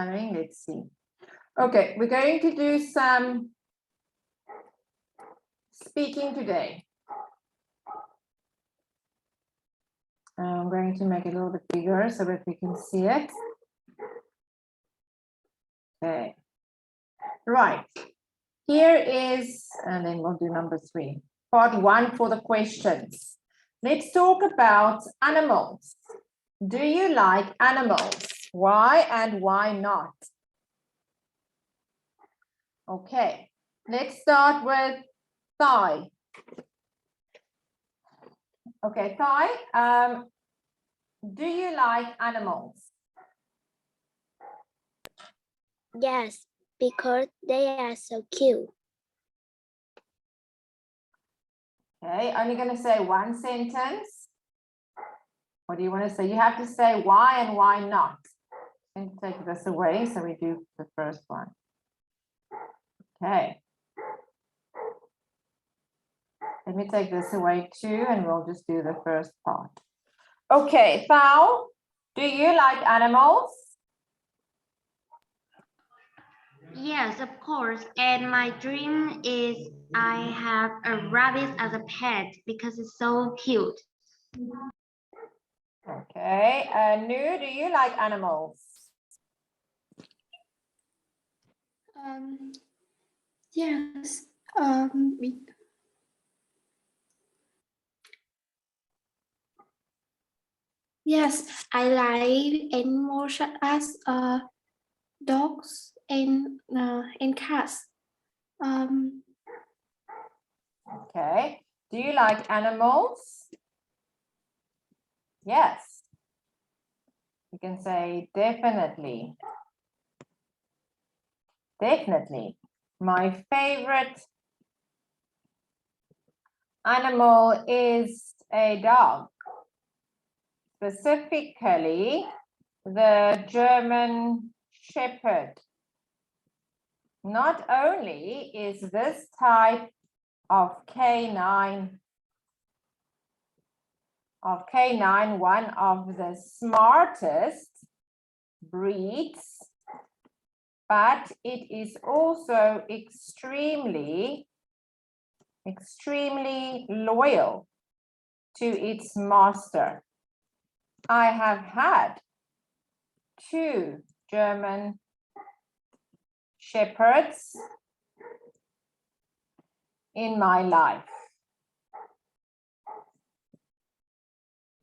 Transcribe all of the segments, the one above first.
coloring. Let's see. Okay, we're going to do some speaking today. I'm going to make it a little bit bigger so that we can see it. Okay. Right. Here is, and then we'll do number 3. Part 1 for the questions. Let's talk about animals. Do you like animals? Why and why not? Okay, let's start with thúy. Okay, thúy, do you like animals? Yes, because they are so cute. Okay, only going to say one sentence. What do you want to say? You have to say why and why not. And take this away, so we do the first one. Okay. Let me take this away too, and we'll just do the first part. Okay, thảo, do you like animals? Yes, of course. And my dream is I have a rabbit as a pet because it's so cute. Okay, Nu, do you like animals? Yes. Yes, I like animals such as dogs and cats. Okay, do you like animals? Yes. You can say definitely. Definitely. My favorite animal is a dog. Specifically, the German Shepherd. Not only is this type of canine one of the smartest breeds, but it is also extremely loyal to its master. I have had 2 German shepherds in my life.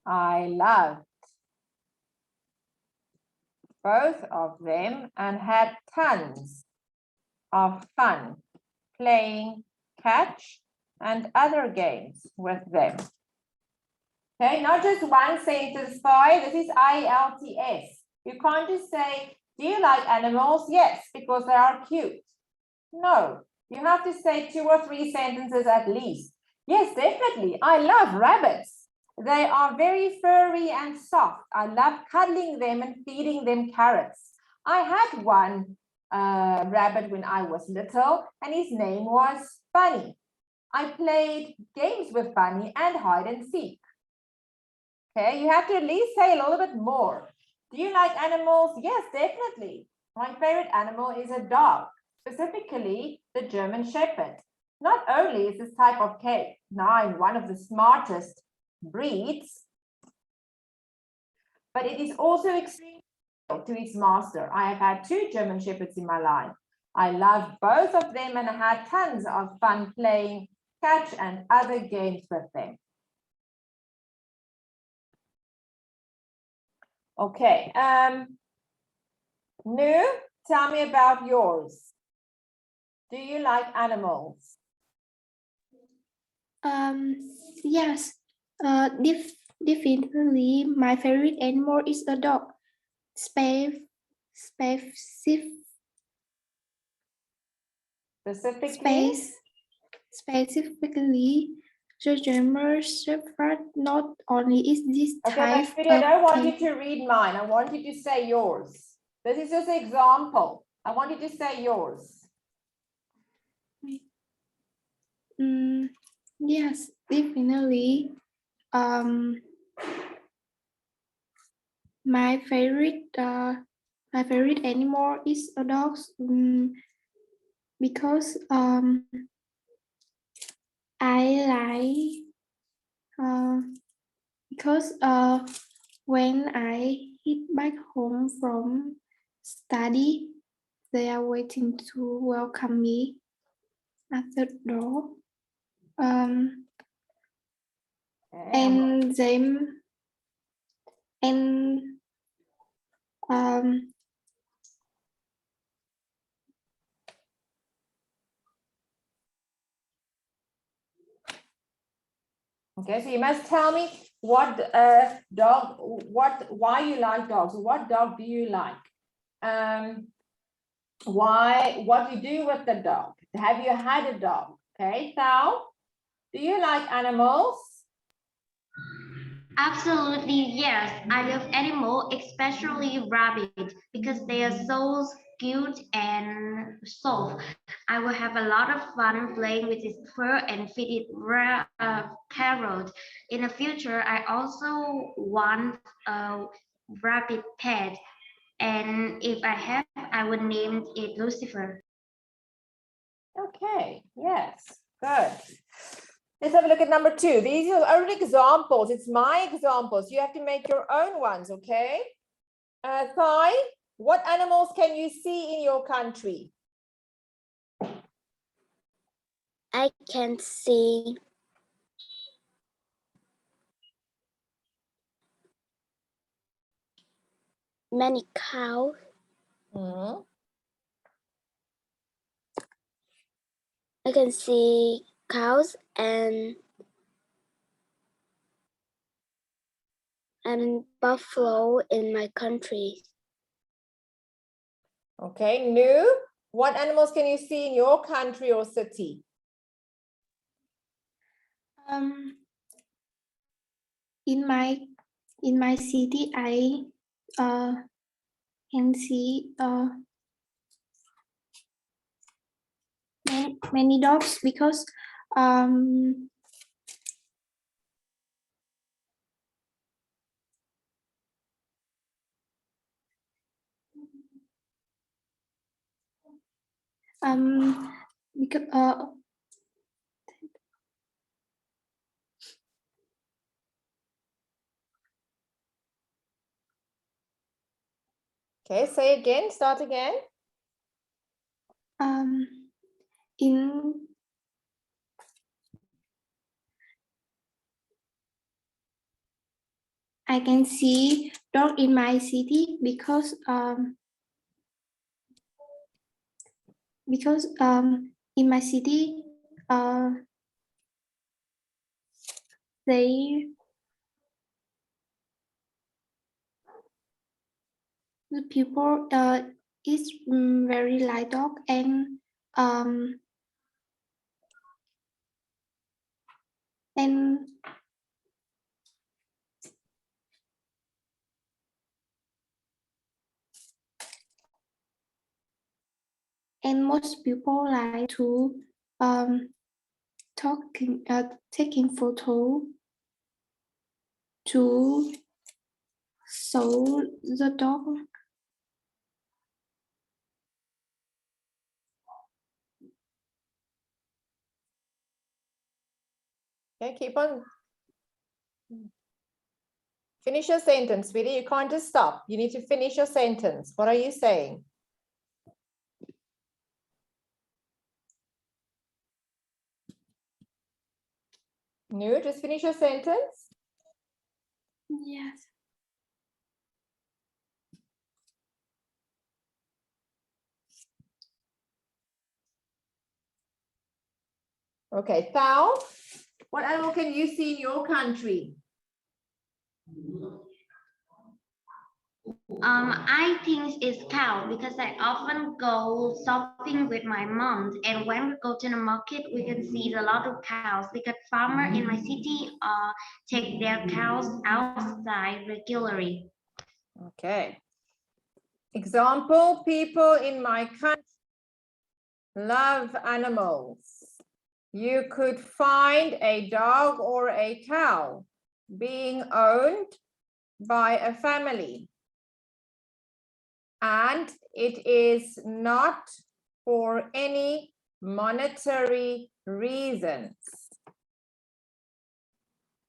I loved both of them and had tons of fun playing catch and other games with them. Okay, not just one sentence, thúy. This is ielts. You can't just say, do you like animals? Yes, because they are cute. No, you have to say 2 or 3 sentences at least. Yes, definitely. I love rabbits. They are very furry and soft. I love cuddling them and feeding them carrots. I had one rabbit when I was little, and his name was Bunny. I played games with Bunny and hide and seek. Okay, you have to at least say a little bit more. Do you like animals? Yes, definitely. My favorite animal is a dog, specifically the German Shepherd. Not only is this type of canine one of the smartest breeds, but it is also extremely loyal to its master. I have had 2 German Shepherds in my life. I love both of them and I had tons of fun playing catch and other games with them. Okay, Nu, tell me about yours. Do you like animals? Yes. Definitely, my favorite animal is a dog. Specifically, the German Shepherd. Not only is this type. Okay, but I don't want you to read mine. I want you to say yours. This is just an example. I want you to say yours. Yes, definitely. My favorite My favorite animal is a dog because I like because when I hit back home from study, they are waiting to welcome me at the door. And them and Okay, so you must tell me what why you like dogs. What dog do you like? What you do with the dog? Have you had a dog? Okay, Thảo, do you like animals? Absolutely, yes. I love animals, especially rabbits, because they are so cute and soft. I will have a lot of fun playing with its fur and feed it carrot. In the future, I also want a rabbit pet, and if I have, I would name it Lucifer. Okay, yes, good. Let's have a look at number 2. These are only examples. It's my examples. You have to make your own ones, okay? Thúy, what animals can you see in your country? I can see many cows. Hmm. I can see cows and buffalo in my country. Okay, Nu, what animals can you see in your country or city? in my city, I can see many dogs because because Okay, say again, start again. in I can see dog in my city because in my city they the people is very like dog um and most people like to taking photo to show the dog. Okay, keep on. Finish your sentence, sweetie. You can't just stop. You need to finish your sentence. What are you saying? Nu, just finish your sentence. Yes. Okay, Thảo, what animal can you see in your country? I think it's cow because I often go shopping with my mom, and when we go to the market, we can see a lot of cows because farmers in my city take their cows outside regularly. Okay. Example, people in my country love animals. You could find a dog or a cow being owned by a family. and it is not for any monetary reasons,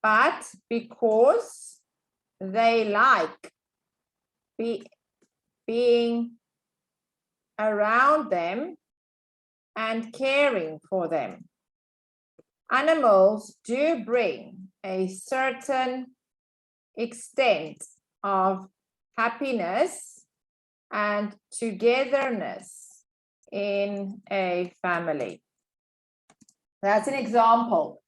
but because they like being around them and caring for them. Animals do bring a certain extent of happiness and togetherness in a family. That's an example.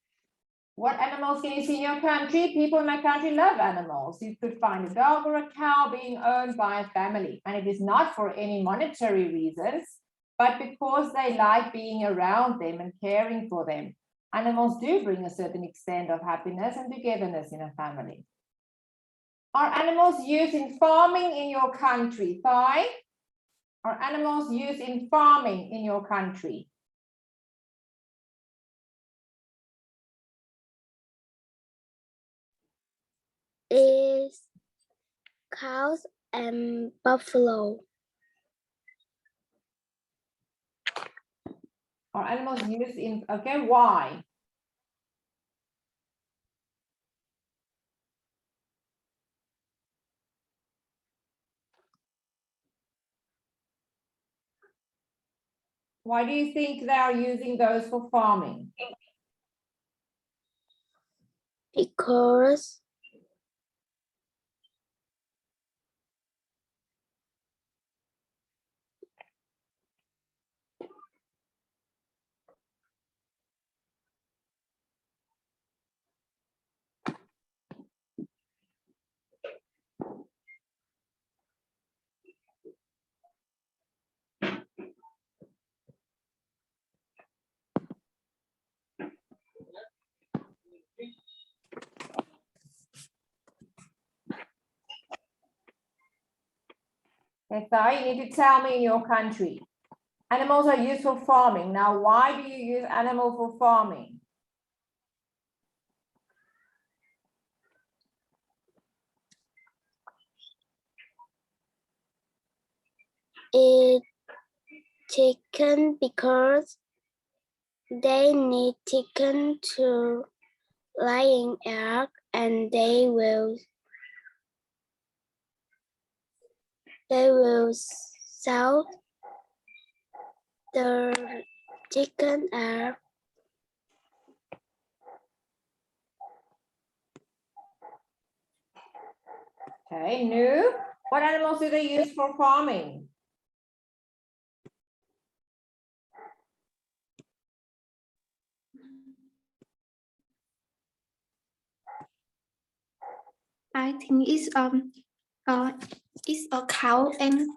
What animals can you see in your country? People in my country love animals. You could find a dog or a cow being owned by a family, and it is not for any monetary reasons, but because they like being around them and caring for them. Animals do bring a certain extent of happiness and togetherness in a family. Are animals used in farming in your country, thúy? Are animals used in farming in your country? Is cows and buffalo. Are animals used in, okay, why? Why do you think they are using those for farming? Because Okay, thúy, you need to tell me in your country. Animals are used for farming. Now, why do you use animal for farming? it chicken because they need chicken to laying egg and they will sell the chicken egg. Okay, new. What animals do they use for farming? I think it's a cow and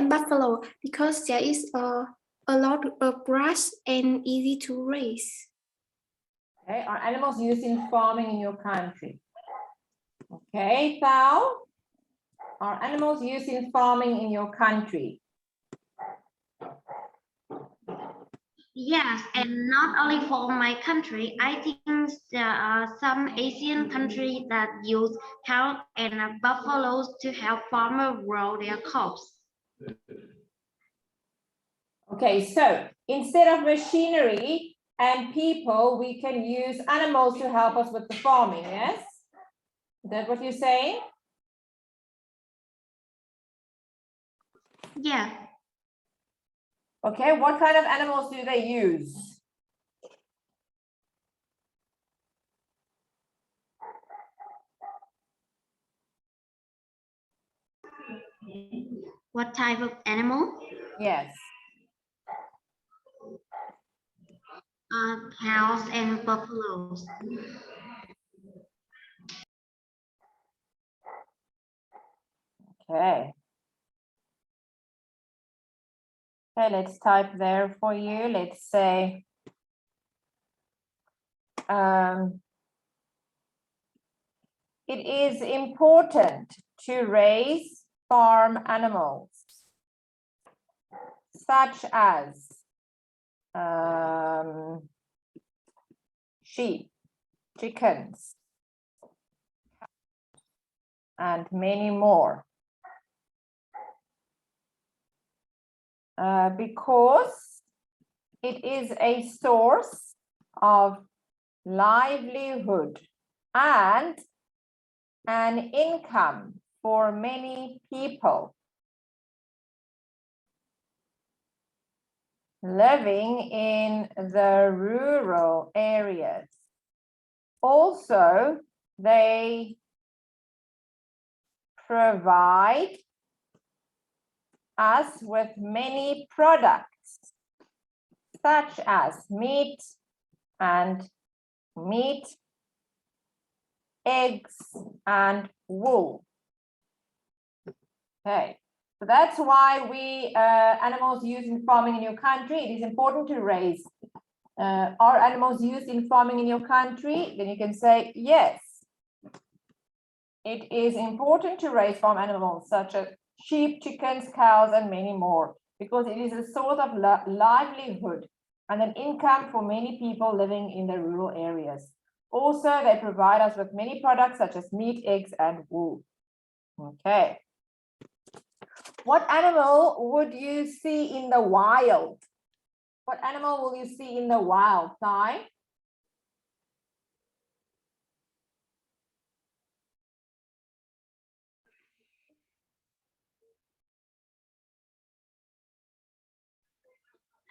buffalo because there is a lot of grass and easy to raise. Okay, are animals used in farming in your country? Okay, thouy, are animals used in farming in your country? Yes, and not only for my country. I think there are some Asian countries that use cows and buffaloes to help farmers grow their crops. Okay, so instead of machinery and people, we can use animals to help us with the farming, yes? Is that what you're saying? Yeah. Okay, what kind of animals do they use? What type of animal? Yes. Cows and buffaloes. Okay. Okay, let's type there for you. Let's say, it is important to raise farm animals, such as sheep, chickens, and many more. because it is a source of livelihood and an income for many people living in the rural areas. Also, they provide us with many products, such as meat, eggs, and wool. Okay, so that's why animals used in farming in your country, it is important to raise. Are animals used in farming in your country? Then you can say yes. It is important to raise farm animals such as sheep, chickens, cows, and many more, because it is a source of livelihood and an income for many people living in the rural areas. Also, they provide us with many products such as meat, eggs, and wool. Okay. What animal would you see in the wild? What animal will you see in the wild, Thúy?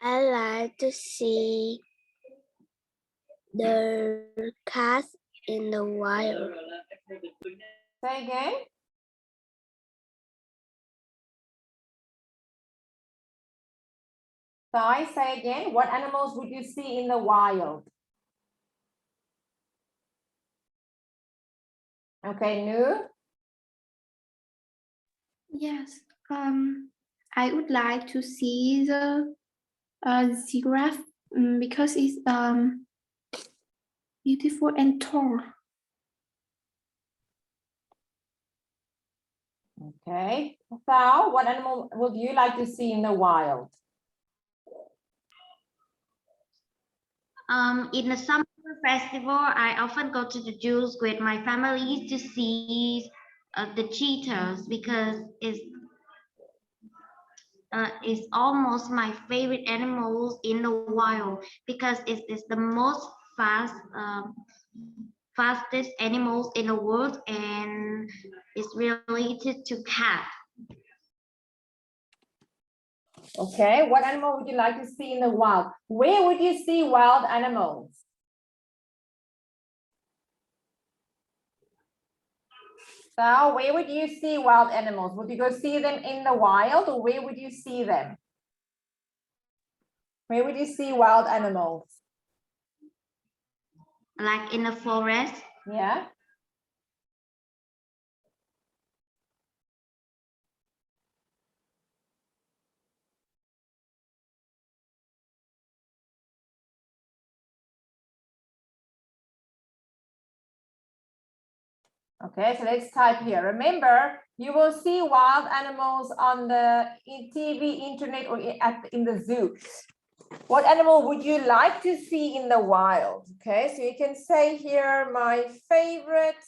I like to see the cats in the wild. Say again. Thúy, say again. What animals would you see in the wild? Okay, Nu. Yes. I would like to see the giraffe because it's beautiful and tall. Okay. Thảo, what animal would you like to see in the wild? In the summer festival, I often go to the zoos with my family to see the cheetahs because it's almost my favorite animals in the wild because it's the most fastest animals in the world and it's related to cat. Okay, what animal would you like to see in the wild? Where would you see wild animals? So where would you see wild animals? Would you go see them in the wild or where would you see them? Where would you see wild animals? Like in the forest. Yeah. Okay, so let's type here. Remember, you will see wild animals on the TV, internet, or in the zoo. What animal would you like to see in the wild? Okay, so you can say here, my favorite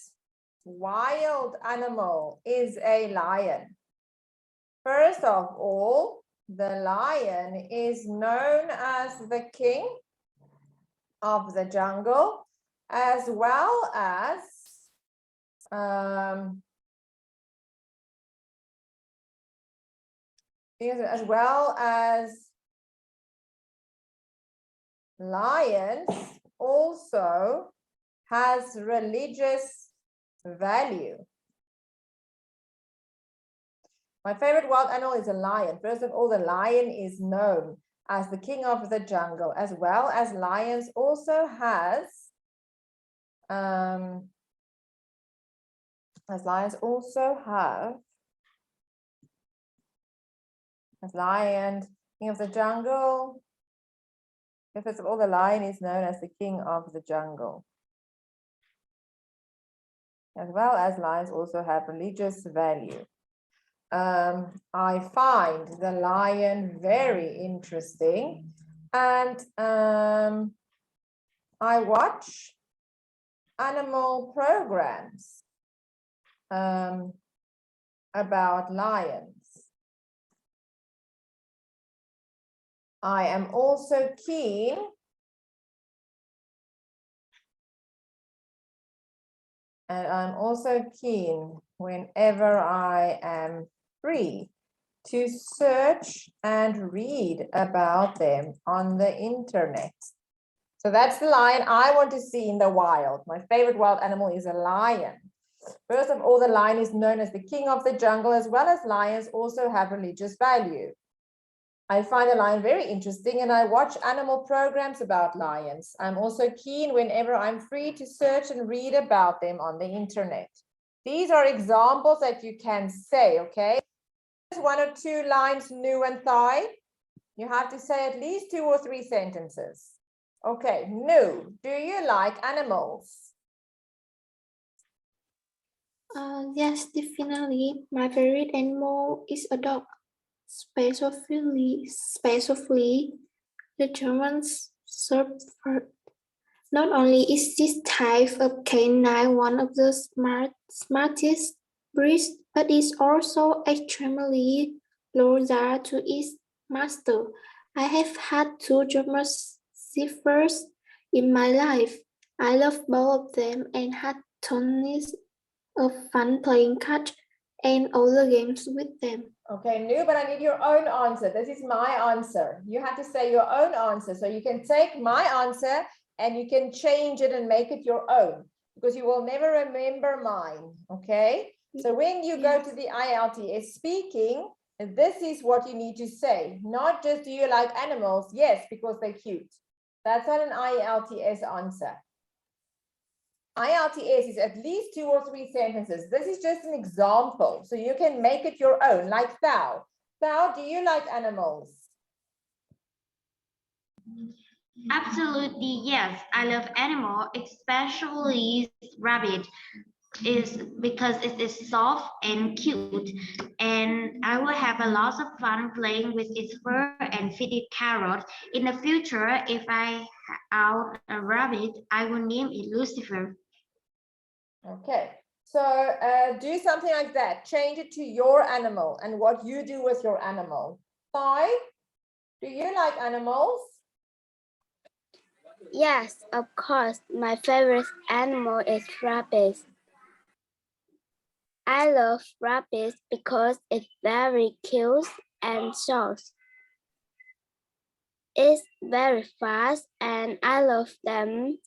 wild animal is a lion. First of all, the lion is known as the king of the jungle, as well as lions also has religious value. My favorite wild animal is a lion. First of all, the lion is known as the king of the jungle, as well as lions also has king of the jungle. First of all, the lion is known as the king of the jungle. As well as lions also have religious value. I find the lion very interesting and I watch animal programs about lions. I am also keen whenever I am free to search and read about them on the internet. So that's the lion I want to see in the wild. My favorite wild animal is a lion. First of all, the lion is known as the king of the jungle, as well as lions also have religious value. I find the lion very interesting and I watch animal programs about lions. I'm also keen whenever I'm free to search and read about them on the internet. These are examples that you can say, okay? Just 1 or 2 lines, Nu and Thai. You have to say at least 2 or 3 sentences. Okay, Nu, do you like animals? Yes, definitely. My favorite animal is a dog, specifically the German Shepherd. Not only is this type of canine one of the smartest breeds, but is also extremely loyal to its master. I have had 2 German Shepherds in my life. I love both of them and had tons of fun playing catch and other games with them. Okay, Nu, but I need your own answer. This is my answer. You have to say your own answer. So you can take my answer and you can change it and make it your own because you will never remember mine. Okay. So when you go to the IELTS speaking, this is what you need to say. Not just do you like animals? Yes, because they're cute. That's not an IELTS answer. IELTS is at least 2 or 3 sentences. This is just an example. So you can make it your own, like Thảo. Thảo, do you like animals? Absolutely, yes. I love animal, especially rabbit, is because it is soft and cute, and I will have a lot of fun playing with its fur and feed it carrots. In the future, if I own a rabbit, I will name it Lucifer. Okay, so do something like that. Change it to your animal and what you do with your animal. Thai, do you like animals? Yes, of course. My favorite animal is rabbit. I love rabbits because it's very cute and short. It's very fast and I love them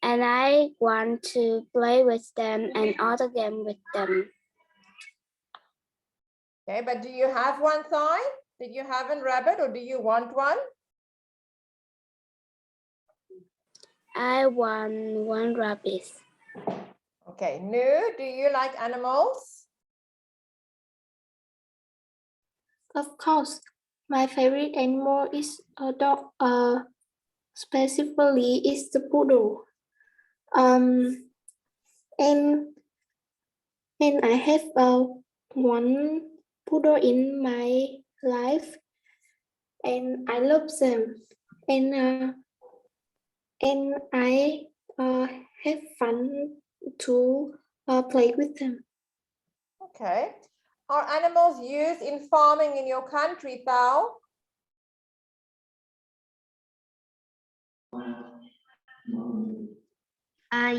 and I want to play with them and other game with them. Okay, but do you have one, Thai? Did you have a rabbit or do you want one? I want one rabbit. Okay, Nu, do you like animals? Of course, my favorite animal is a dog. Specifically, is the poodle. And I have one poodle in my life, and I love them. And I have fun to play with them. Okay. Are animals used in farming in your country, Thảo?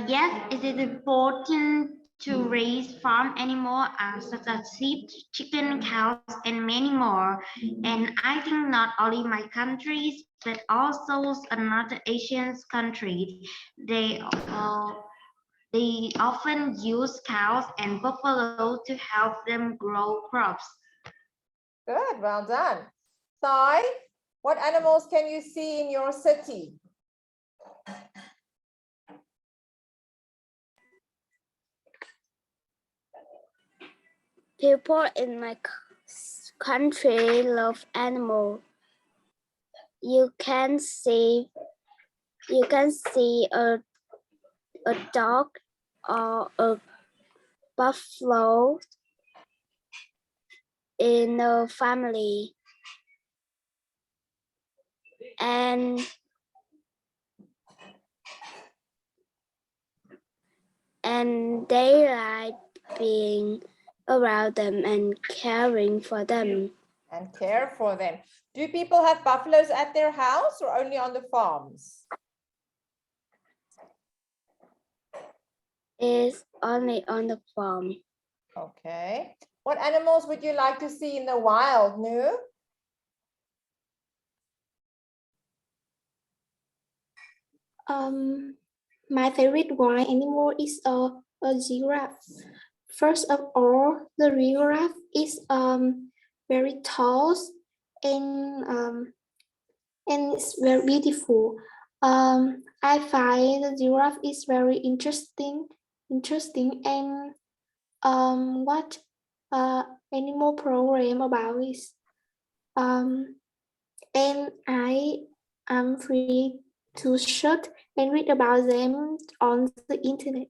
Yes, it is important to raise farm animals such as sheep, chicken, cows, and many more. And I think not only my countries, but also another Asian countries, they often use cows and buffalo to help them grow crops. Good, well done. Thai, what animals can you see in your city? People in my country love animals. You can see a dog or a buffalo in a family, and they like being around them and caring for them. And care for them. Do people have buffaloes at their house or only on the farms? Is only on the farm. Okay. What animals would you like to see in the wild, Nu? My favorite wild animal is a giraffe. First of all, the giraffe is very tall and it's very beautiful. I find the giraffe is very interesting and what animal program about this. And I am free to search and read about them on the internet.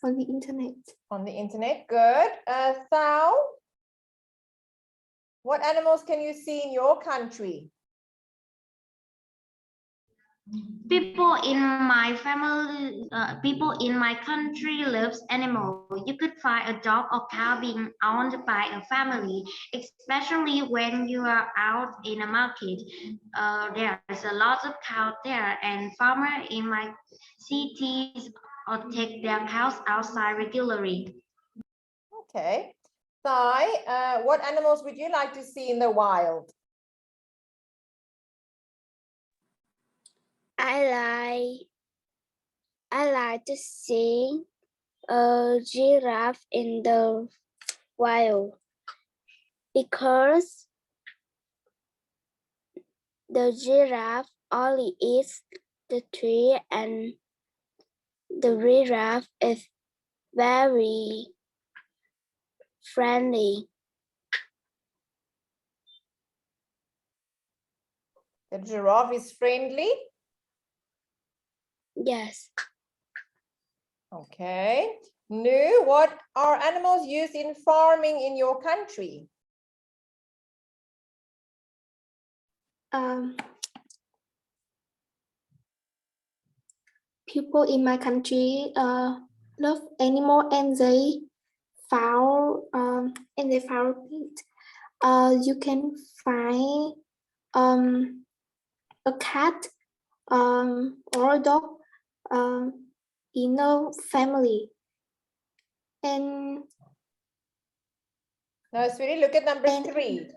On the internet. On the internet, good. Thảo, what animals can you see in your country? People in my family, people in my country loves animal. You could find a dog or cow being owned by a family, especially when you are out in a market. There's a lot of cows there, and farmers in my cities or take their cows outside regularly. Okay. Thúy, what animals would you like to see in the wild? I like to see a giraffe in the wild because the giraffe only eats the tree and the giraffe is very friendly. The giraffe is friendly. Yes. Okay. Nu, what are animals used in farming in your country? People in my country love animal and they found it. You can find a cat or a dog in a family. And No, sweetie, look at number 3.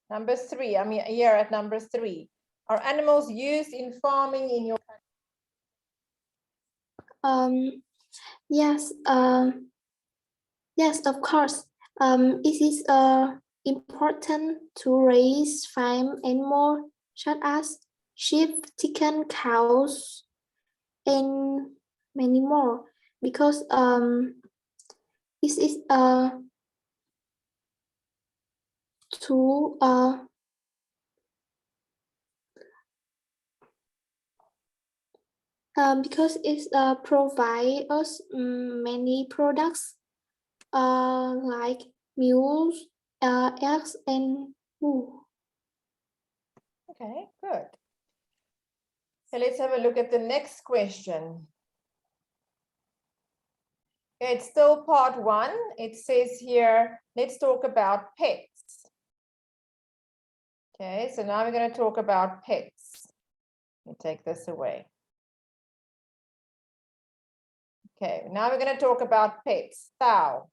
Number 3, I mean, here at number 3. Are animals used in farming in your country? yes, yes, of course. It is important to raise farm animals such as sheep, chicken, cows, and many more because this is to because it provide us many products like milk, eggs, and wool. Okay, good. So let's have a look at the next question. Okay, it's still part 1. It says here, let's talk about pets. Okay, so now we're going to talk about pets. Let me take this away. Okay, now we're going to talk about pets. Thảo,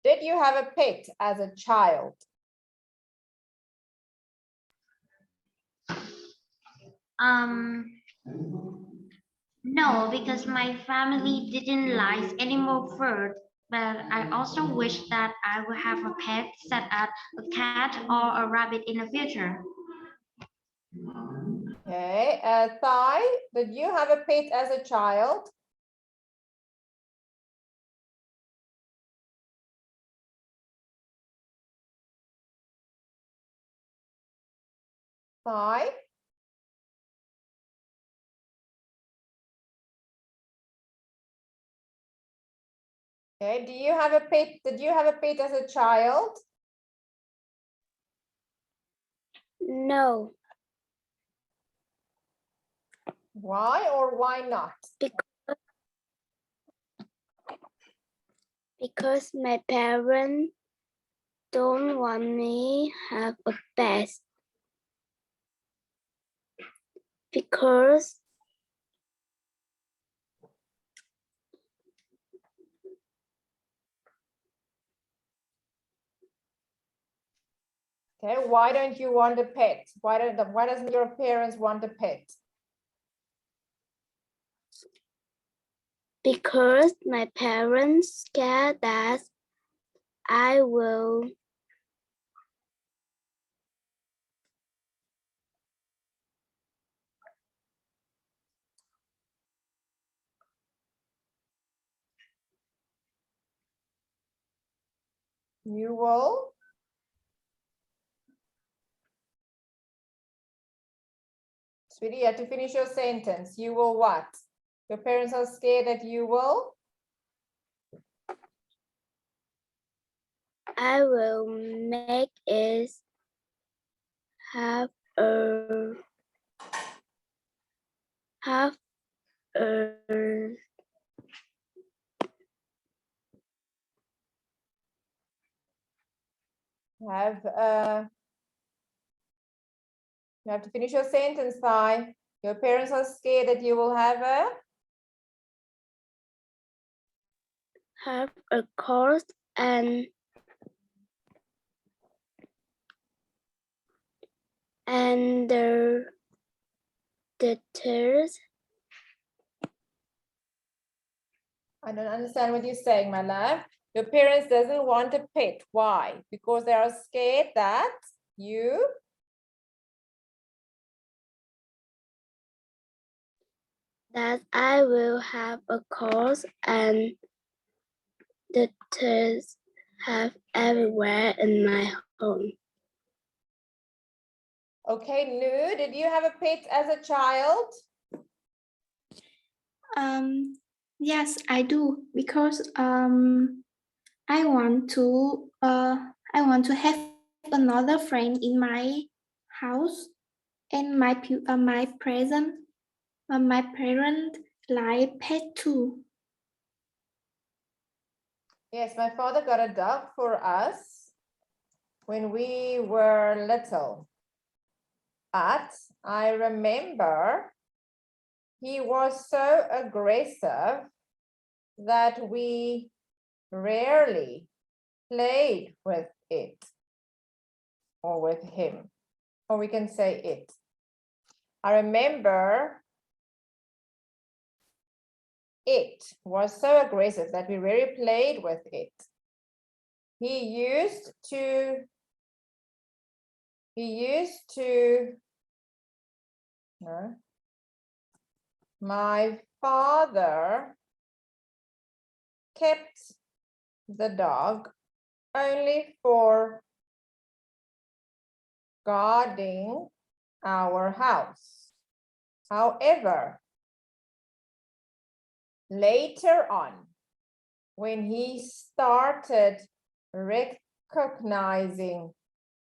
did you have a pet as a child? No, because my family didn't like animal first, but I also wish that I would have a pet such as a cat or a rabbit in the future. Okay, Thúy, did you have a pet as a child? Thúy? Okay, do you have a pet? Did you have a pet as a child? No, Why or why not? because my parents don't want me have a pet because Okay, why don't you want a pet? Why doesn't your parents want a pet? because my parents scared that I will You will? Sweetie, you have to finish your sentence. You will what? Your parents are scared that you will? I will make it have a have a You have to finish your sentence, Thai. Your parents are scared that you will have a course and the tears I don't understand what you're saying, my love. Your parents doesn't want a pet. Why? Because they are scared that you that I will have a course and the tears have everywhere in my home. Okay, Nu, did you have a pet as a child? Yes, I do because I want to have another friend in my house, and my my parent like pet too. Yes, my father got a dog for us when we were little. But I remember he was so aggressive that we rarely played with it or with him, or we can say it. I remember it was so aggressive that we rarely played with it. He used to no, my father kept the dog only for guarding our house. However, later on, when he started recognizing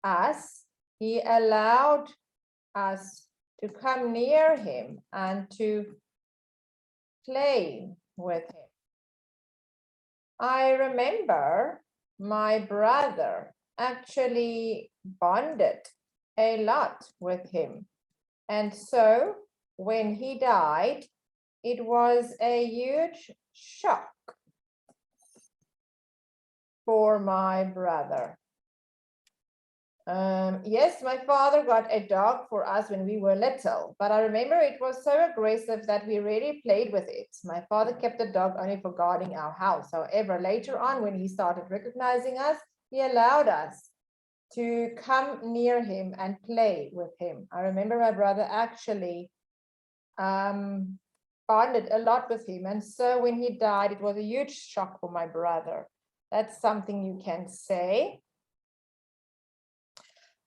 us, he allowed us to come near him and to play with him. I remember my brother actually bonded a lot with him. And so when he died, it was a huge shock for my brother. Yes, my father got a dog for us when we were little, but I remember it was so aggressive that we really played with it. My father kept the dog only for guarding our house. However, later on, when he started recognizing us, he allowed us to come near him and play with him. I remember my brother actually bonded a lot with him. And so when he died, it was a huge shock for my brother. That's something you can say.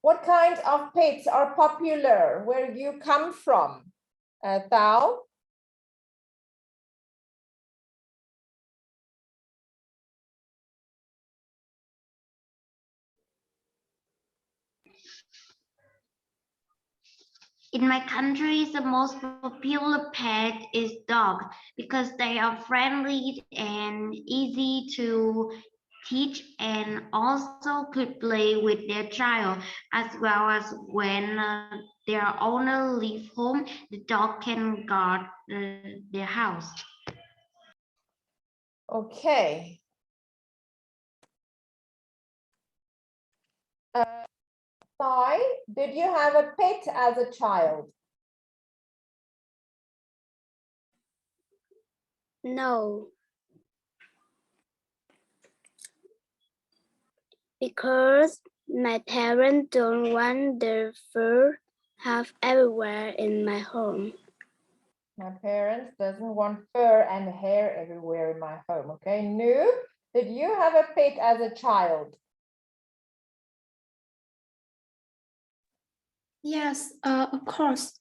What kinds of pets are popular where you come from, Thảo? In my country, the most popular pet is dog because they are friendly and easy to teach, and also could play with their child, as well as when their owner leave home, the dog can guard their house. Okay. Thúy, did you have a pet as a child? No. Because my parents don't want their fur have everywhere in my home. My parents doesn't want fur and hair everywhere in my home. Okay, Nu, did you have a pet as a child? Yes, of course.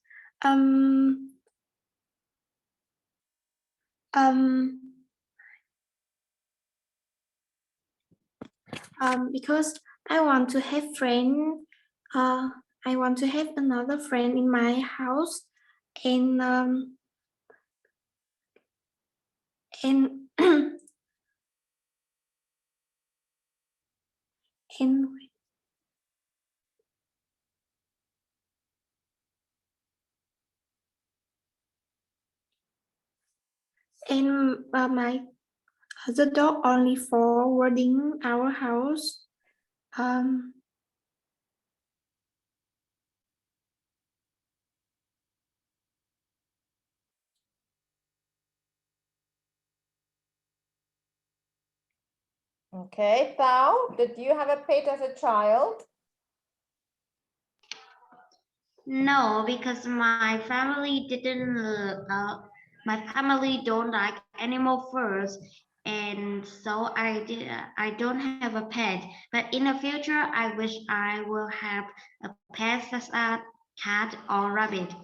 Because I want to have friend. I want to have another friend in my house, and and and my the dog only for warding our house. Okay, Thảo, did you have a pet as a child? No, because my family didn't. My family don't like animal furs, and so I don't have a pet. But in the future, I wish I will have a pet such as cat or rabbit.